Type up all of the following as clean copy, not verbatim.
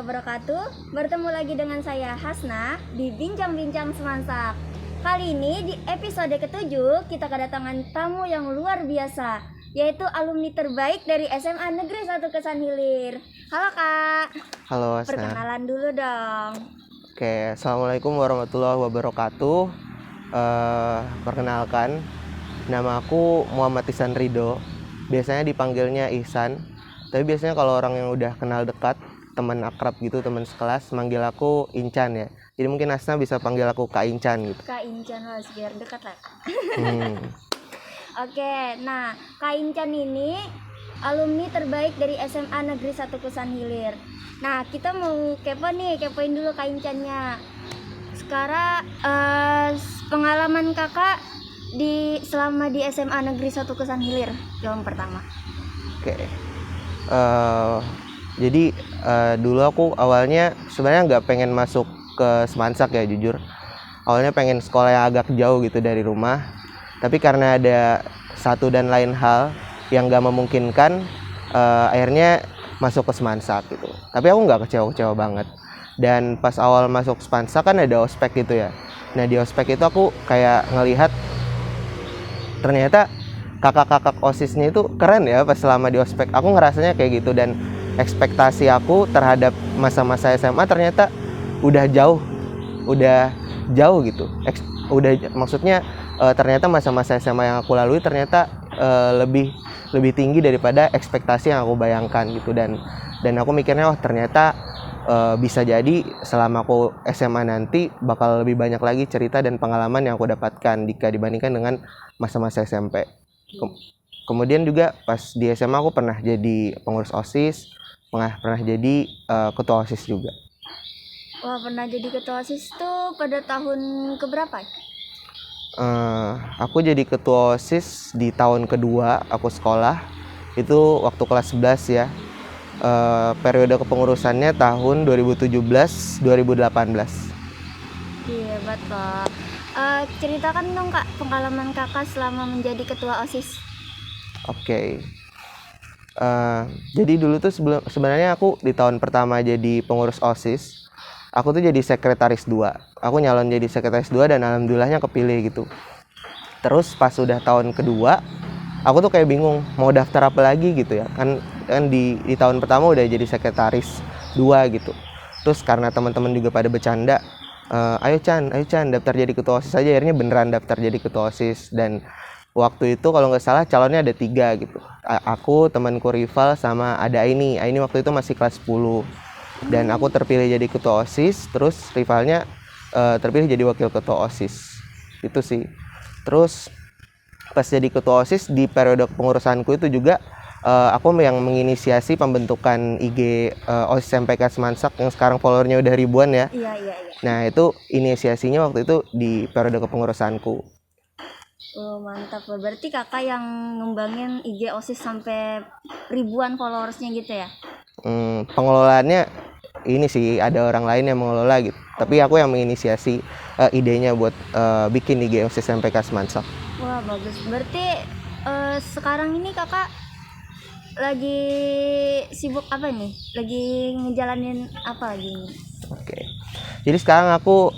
wabarakatuh. Bertemu lagi dengan saya Hasna di Bincang-Bincang Semansak. Kali ini di episode ke-7 kita kedatangan tamu yang luar biasa, yaitu alumni terbaik dari SMA Negeri 1 Kesan Hilir. Halo Kak. Halo Hasna. Perkenalan dulu dong. Oke, Assalamualaikum warahmatullahi wabarakatuh. Perkenalkan, nama aku Muhammad Ihsan Ridho. Biasanya dipanggilnya Ihsan. Tapi biasanya kalau orang yang udah kenal dekat, teman akrab gitu, teman sekelas, manggil aku Incan ya. Jadi mungkin Hasna bisa panggil aku Kak Incan gitu. Kak Incan harus biar dekat lah. Oke, nah Kak Incan ini alumni terbaik dari SMA Negeri 1 Kesan Hilir. Nah, kita mau kepoin dulu Kak Incannya. Sekarang pengalaman kakak selama di SMA Negeri 1 Kesan Hilir yang pertama. Oke. Jadi dulu aku awalnya sebenarnya nggak pengen masuk ke Semansak ya, jujur. Awalnya pengen sekolah yang agak jauh gitu dari rumah. Tapi karena ada satu dan lain hal yang nggak memungkinkan, akhirnya masuk ke Semansak gitu. Tapi aku nggak kecewa-kecewa banget. Dan pas awal masuk Semansak kan ada ospek gitu ya. Nah di ospek itu aku kayak ngelihat ternyata kakak-kakak OSISnya itu keren ya pas selama di ospek. Aku ngerasanya kayak gitu, dan ekspektasi aku terhadap masa-masa SMA ternyata udah jauh gitu. Maksudnya ternyata masa-masa SMA yang aku lalui ternyata lebih tinggi daripada ekspektasi yang aku bayangkan gitu, dan aku mikirnya ternyata bisa jadi selama aku SMA nanti bakal lebih banyak lagi cerita dan pengalaman yang aku dapatkan jika dibandingkan dengan masa-masa SMP. Kemudian juga pas di SMA aku pernah jadi pengurus OSIS, pernah jadi ketua OSIS juga. Wah, pernah jadi ketua OSIS tuh pada tahun keberapa? Aku jadi ketua OSIS di tahun kedua aku sekolah, itu waktu kelas 11 ya. Periode kepengurusannya tahun 2017-2018. Iya, betul. Ceritakan dong Kak pengalaman kakak selama menjadi ketua OSIS. Oke. Jadi dulu tuh sebenarnya aku di tahun pertama jadi pengurus OSIS, aku tuh jadi sekretaris 2. Aku nyalon jadi sekretaris 2 dan alhamdulillahnya kepilih gitu. Terus pas udah tahun kedua, aku tuh kayak bingung mau daftar apa lagi gitu ya. Kan di tahun pertama udah jadi sekretaris 2 gitu. Terus karena teman-teman juga pada bercanda, ayo Chan daftar jadi ketua OSIS aja. Akhirnya beneran daftar jadi ketua OSIS, dan waktu itu kalau nggak salah calonnya ada 3 gitu. Aku, temanku rival, sama ada Aini waktu itu masih kelas 10. Dan aku terpilih jadi ketua OSIS, terus rivalnya terpilih jadi wakil ketua OSIS. Itu sih. Terus pas jadi ketua OSIS di periode pengurusanku itu juga aku yang menginisiasi pembentukan IG OSIS MPK Semansak yang sekarang followernya udah ribuan ya. Iya. Nah itu inisiasinya waktu itu di periode kepengurusanku. Oh, mantap. Berarti kakak yang ngembangin IG OSIS sampai ribuan followersnya gitu ya? Pengelolaannya ini sih ada orang lain yang mengelola gitu. Tapi aku yang menginisiasi idenya buat bikin IG OSIS MPK Semansak. Wah, bagus. Berarti sekarang ini kakak lagi sibuk apa nih? Lagi ngejalanin apa lagi nih? Oke. Jadi sekarang aku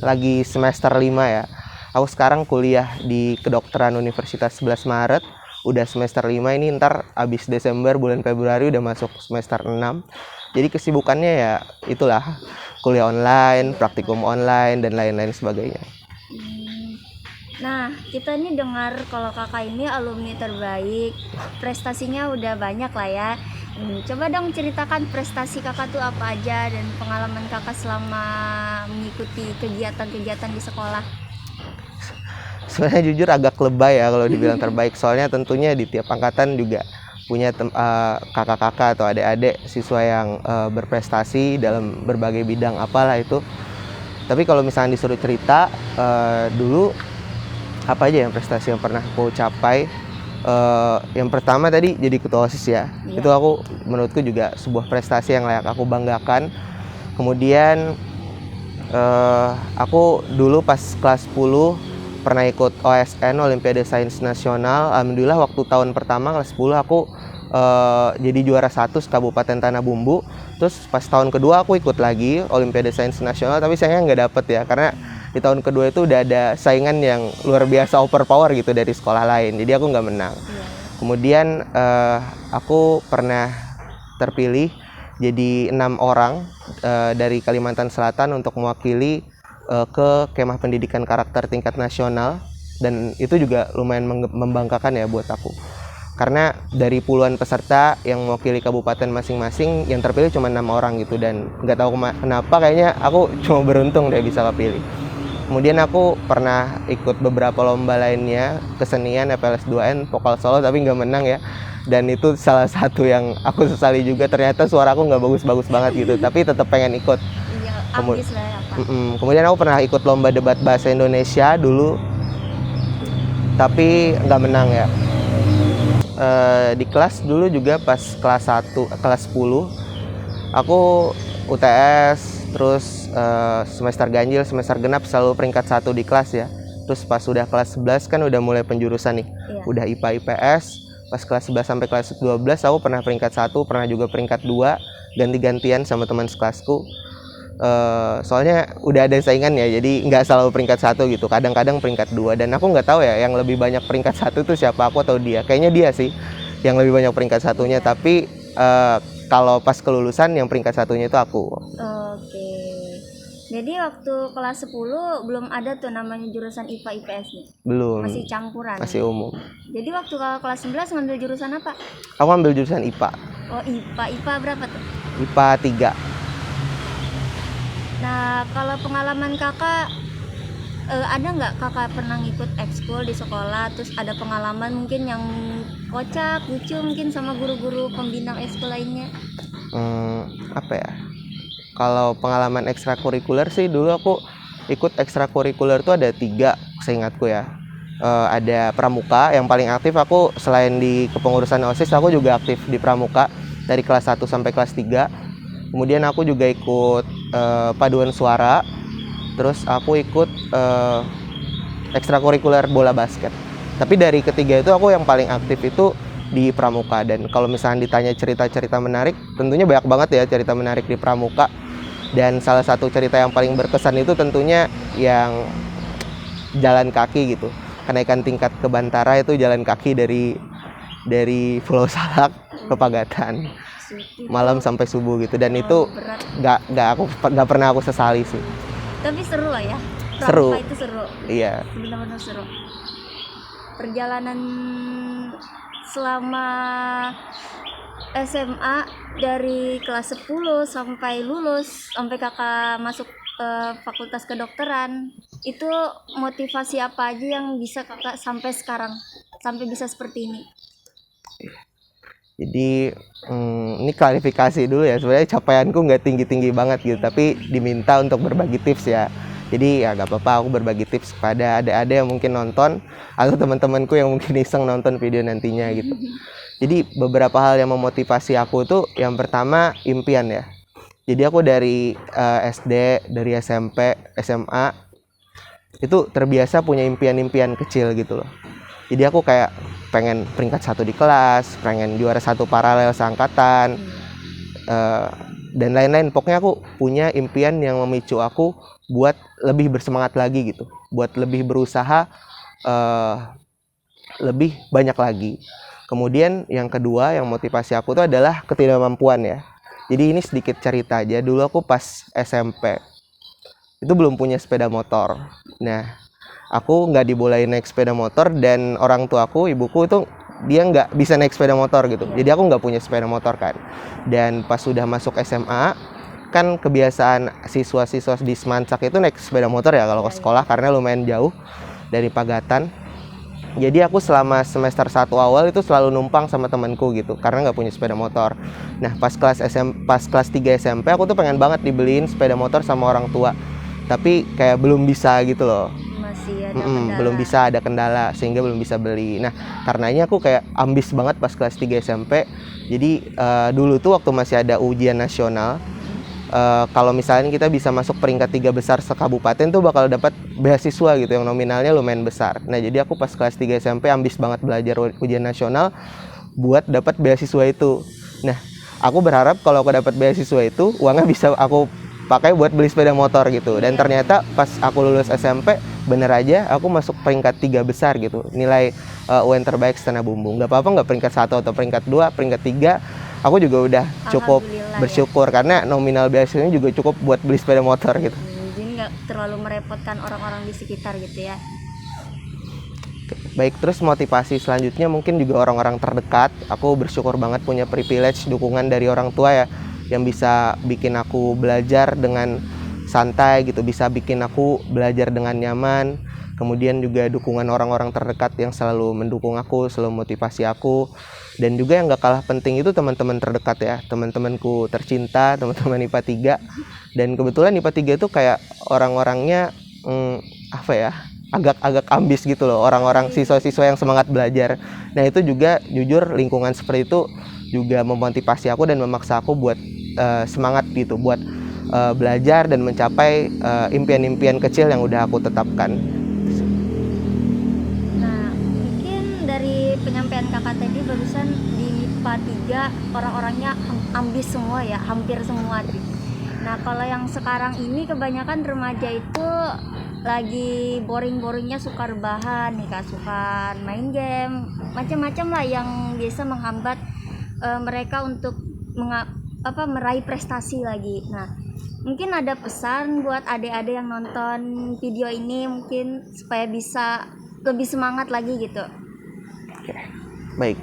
lagi semester 5 ya. Aku sekarang kuliah di kedokteran Universitas 11 Maret. Udah semester 5 ini, ntar abis Desember bulan Februari udah masuk semester 6. Jadi kesibukannya ya itulah, kuliah online, praktikum online, dan lain-lain sebagainya. Nah, kita ini dengar kalau kakak ini alumni terbaik, prestasinya udah banyak lah ya. Coba dong ceritakan prestasi kakak tuh apa aja dan pengalaman kakak selama mengikuti kegiatan-kegiatan di sekolah. Sebenarnya jujur agak lebay ya kalau dibilang terbaik, soalnya tentunya di tiap angkatan juga punya kakak-kakak atau adik-adik siswa yang berprestasi dalam berbagai bidang apalah itu. Tapi kalau misalnya disuruh cerita, dulu apa aja yang prestasi yang pernah aku capai, yang pertama tadi jadi ketua OSIS ya. Iya. Itu menurutku juga sebuah prestasi yang layak aku banggakan. Kemudian aku dulu pas kelas 10 pernah ikut OSN, Olimpiade Sains Nasional. Alhamdulillah waktu tahun pertama kelas 10 aku jadi juara 1 Kabupaten Tanah Bumbu. Terus pas tahun kedua aku ikut lagi Olimpiade Sains Nasional, tapi sayangnya nggak dapet ya, karena di tahun kedua itu udah ada saingan yang luar biasa overpower gitu dari sekolah lain, jadi aku nggak menang. Kemudian aku pernah terpilih jadi 6 orang dari Kalimantan Selatan untuk mewakili ke Kemah Pendidikan Karakter tingkat nasional, dan itu juga lumayan membanggakan ya buat aku. Karena dari puluhan peserta yang mewakili kabupaten masing-masing, yang terpilih cuma 6 orang gitu, dan nggak tahu kenapa kayaknya aku cuma beruntung deh bisa kepilih. Kemudian aku pernah ikut beberapa lomba lainnya, kesenian, FLS 2N, vokal solo, tapi nggak menang ya. Dan itu salah satu yang aku sesali juga, ternyata suara aku nggak bagus-bagus banget gitu, tapi tetap pengen ikut. Iya, ambis lah ya, Pak. Kemudian aku pernah ikut lomba debat bahasa Indonesia dulu, tapi nggak menang ya. Di kelas dulu juga pas kelas 10 aku UTS, terus semester ganjil, semester genap selalu peringkat 1 di kelas ya. Terus pas sudah kelas 11 kan udah mulai penjurusan nih, udah IPA IPS. Pas kelas 11 sampai kelas 12 aku pernah peringkat 1, pernah juga peringkat 2, ganti-gantian sama teman sekelasku. Soalnya udah ada saingan ya, jadi nggak selalu peringkat 1 gitu, kadang-kadang peringkat 2, dan aku nggak tahu ya yang lebih banyak peringkat 1 tuh siapa, aku atau dia. Kayaknya dia sih yang lebih banyak peringkat 1-nya, tapi kalau pas kelulusan yang peringkat 1-nya itu aku. Oke. Jadi waktu kelas 10 belum ada tuh namanya jurusan IPA IPS nih. Belum. Masih campuran. Masih umum. Jadi waktu kelas 11 ngambil jurusan apa? Aku ambil jurusan IPA. Oh, IPA. IPA berapa tuh? IPA 3. Nah, kalau pengalaman kakak, ada nggak kakak pernah ngikut ekskul di sekolah, terus ada pengalaman mungkin yang kocak, lucu mungkin sama guru-guru pembina ekskul lainnya? Apa ya? Kalau pengalaman ekstrakurikuler sih, dulu aku ikut ekstrakurikuler tuh ada 3 seingatku ya. Ada pramuka yang paling aktif, aku selain di kepengurusan OSIS aku juga aktif di pramuka dari kelas 1 sampai kelas 3. Kemudian aku juga ikut paduan suara, terus aku ikut ekstrakurikuler bola basket. Tapi dari ketiga itu aku yang paling aktif itu di pramuka. Dan kalau misalnya ditanya cerita-cerita menarik, tentunya banyak banget ya cerita menarik di pramuka. Dan salah satu cerita yang paling berkesan itu tentunya yang jalan kaki gitu. Kenaikan tingkat ke Bantara itu jalan kaki dari Pulau Salak ke Pagatan. Malam sampai subuh gitu, dan itu nggak pernah aku sesali sih. Tapi seru lah ya. Seru. Pramuka itu seru. Iya. Benar-benar seru. Perjalanan selama SMA dari kelas 10 sampai lulus, sampai kakak masuk fakultas kedokteran, itu motivasi apa aja yang bisa kakak sampai sekarang, sampai bisa seperti ini? Jadi ini klarifikasi dulu ya, sebenarnya capaianku nggak tinggi-tinggi banget gitu, tapi diminta untuk berbagi tips ya. Jadi ya nggak apa-apa aku berbagi tips kepada adik-adik yang mungkin nonton, atau teman-temanku yang mungkin iseng nonton video nantinya gitu. Jadi beberapa hal yang memotivasi aku tuh, yang pertama impian ya. Jadi aku dari SD, dari SMP, SMA itu terbiasa punya impian-impian kecil gitu loh. Jadi aku kayak pengen peringkat 1 di kelas, pengen juara 1 paralel seangkatan, dan lain-lain. Pokoknya aku punya impian yang memicu aku buat lebih bersemangat lagi gitu, buat lebih berusaha lebih banyak lagi. Kemudian yang kedua yang motivasi aku tuh adalah ketidakmampuan ya. Jadi ini sedikit cerita aja. Dulu aku pas SMP itu belum punya sepeda motor. Nah, aku nggak dibolehin naik sepeda motor, dan orang tuaku, ibuku itu dia nggak bisa naik sepeda motor gitu. Jadi aku nggak punya sepeda motor kan. Dan pas sudah masuk SMA, kan kebiasaan siswa-siswa di Semansak itu naik sepeda motor ya kalau ke sekolah, karena lumayan jauh dari Pagatan. Jadi aku selama semester 1 awal itu selalu numpang sama temanku gitu, karena nggak punya sepeda motor. Nah pas kelas 3 SMP aku tuh pengen banget dibeliin sepeda motor sama orang tua, tapi kayak belum bisa gitu loh. Masih ada kendala. Belum bisa, ada kendala sehingga belum bisa beli. Nah karenanya aku kayak ambis banget pas kelas 3 SMP. Jadi dulu tuh waktu masih ada ujian nasional, kalau misalnya kita bisa masuk peringkat 3 besar sekabupaten tuh bakal dapat beasiswa gitu yang nominalnya lumayan besar. Nah jadi aku pas kelas 3 SMP ambis banget belajar ujian nasional buat dapat beasiswa itu. Nah, aku berharap kalau aku dapat beasiswa itu uangnya bisa aku pakai buat beli sepeda motor gitu. Dan ternyata pas aku lulus SMP, bener aja aku masuk peringkat 3 besar gitu. Nilai UN terbaik Setana Bumbung. Gak apa-apa nggak peringkat 1 atau peringkat 2, peringkat 3. Aku juga udah cukup bersyukur karena nominal beasiswanya juga cukup buat beli sepeda motor gitu. Jadi nggak terlalu merepotkan orang-orang di sekitar gitu ya. Baik, terus motivasi selanjutnya mungkin juga orang-orang terdekat. Aku bersyukur banget punya privilege dukungan dari orang tua ya, yang bisa bikin aku belajar dengan santai gitu, bisa bikin aku belajar dengan nyaman. Kemudian juga dukungan orang-orang terdekat yang selalu mendukung aku, selalu motivasi aku. Dan juga yang gak kalah penting itu teman-teman terdekat ya, teman-temanku tercinta, teman-teman IPA 3. Dan kebetulan IPA 3 itu kayak orang-orangnya apa ya, agak ambis gitu loh, orang-orang siswa-siswa yang semangat belajar. Nah itu juga jujur lingkungan seperti itu juga memotivasi aku dan memaksa aku buat semangat gitu, buat belajar dan mencapai impian-impian kecil yang udah aku tetapkan. Nah mungkin dari penyampaian kakak tadi barusan di IPA 3 orang-orangnya ambis semua ya, hampir semua sih. Nah kalau yang sekarang ini kebanyakan remaja itu lagi boring-boringnya, suka rebahan nih kak, suka main game, macam-macam lah yang biasa menghambat mereka untuk meraih prestasi lagi. Nah mungkin ada pesan buat adik-adik yang nonton video ini mungkin supaya bisa lebih semangat lagi gitu. Oke. Baik,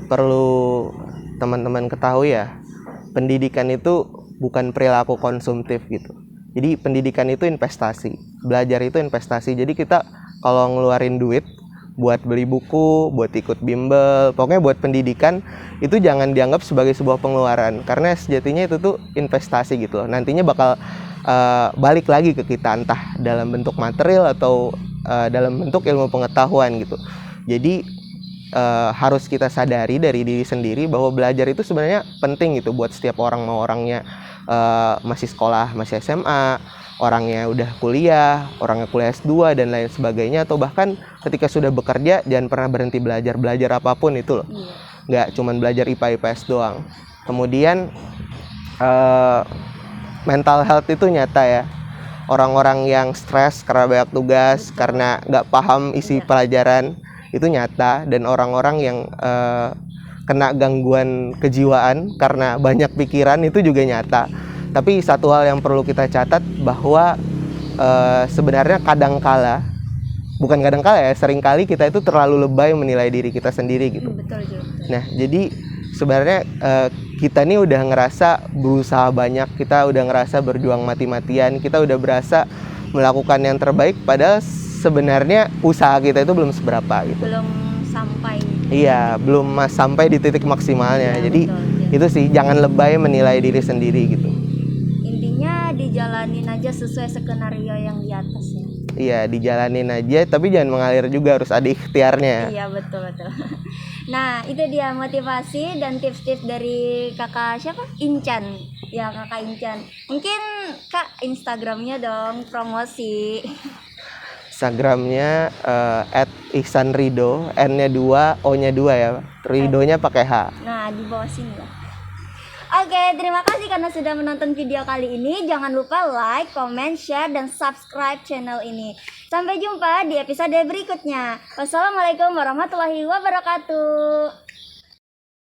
perlu teman-teman ketahui ya, pendidikan itu bukan perilaku konsumtif gitu. Jadi pendidikan itu investasi, belajar itu investasi. Jadi kita kalau ngeluarin duit buat beli buku, buat ikut bimbel, pokoknya buat pendidikan itu jangan dianggap sebagai sebuah pengeluaran, karena sejatinya itu tuh investasi gitu loh. Nantinya bakal balik lagi ke kita, entah dalam bentuk material atau dalam bentuk ilmu pengetahuan gitu. Jadi harus kita sadari dari diri sendiri bahwa belajar itu sebenarnya penting gitu buat setiap orang, mau orangnya masih sekolah, masih SMA, orangnya udah kuliah, orangnya kuliah S2 dan lain sebagainya, atau bahkan ketika sudah bekerja jangan pernah berhenti belajar apapun itu loh. Nggak cuman belajar IPA IPS doang. Kemudian mental health itu nyata ya. Orang-orang yang stres karena banyak tugas, karena nggak paham isi pelajaran itu nyata, dan orang-orang yang kena gangguan kejiwaan karena banyak pikiran itu juga nyata. Tapi satu hal yang perlu kita catat bahwa sebenarnya seringkali kita itu terlalu lebay menilai diri kita sendiri gitu. Betul juga. Nah jadi sebenarnya kita nih udah ngerasa berusaha banyak, kita udah ngerasa berjuang mati-matian, kita udah berasa melakukan yang terbaik, padahal sebenarnya usaha kita itu belum seberapa gitu. Belum sampai. Iya, belum sampai di titik maksimalnya. Ya, jadi betul, itu sih, jangan lebay menilai diri sendiri gitu. Intinya dijalanin aja sesuai skenario yang di atas ya. Iya, dijalanin aja, tapi jangan mengalir juga, harus ada ikhtiarnya. Iya, betul. Nah, itu dia motivasi dan tips-tips dari kakak siapa? Incan. Ya, kakak Incan. Mungkin kak Instagramnya dong, promosi. Instagramnya @ihsanrido, N-nya 2, O-nya 2 ya. Ridonya pakai H. Nah, di bawah sini ya. Oke, terima kasih karena sudah menonton video kali ini. Jangan lupa like, comment, share, dan subscribe channel ini. Sampai jumpa di episode berikutnya. Wassalamualaikum warahmatullahi wabarakatuh.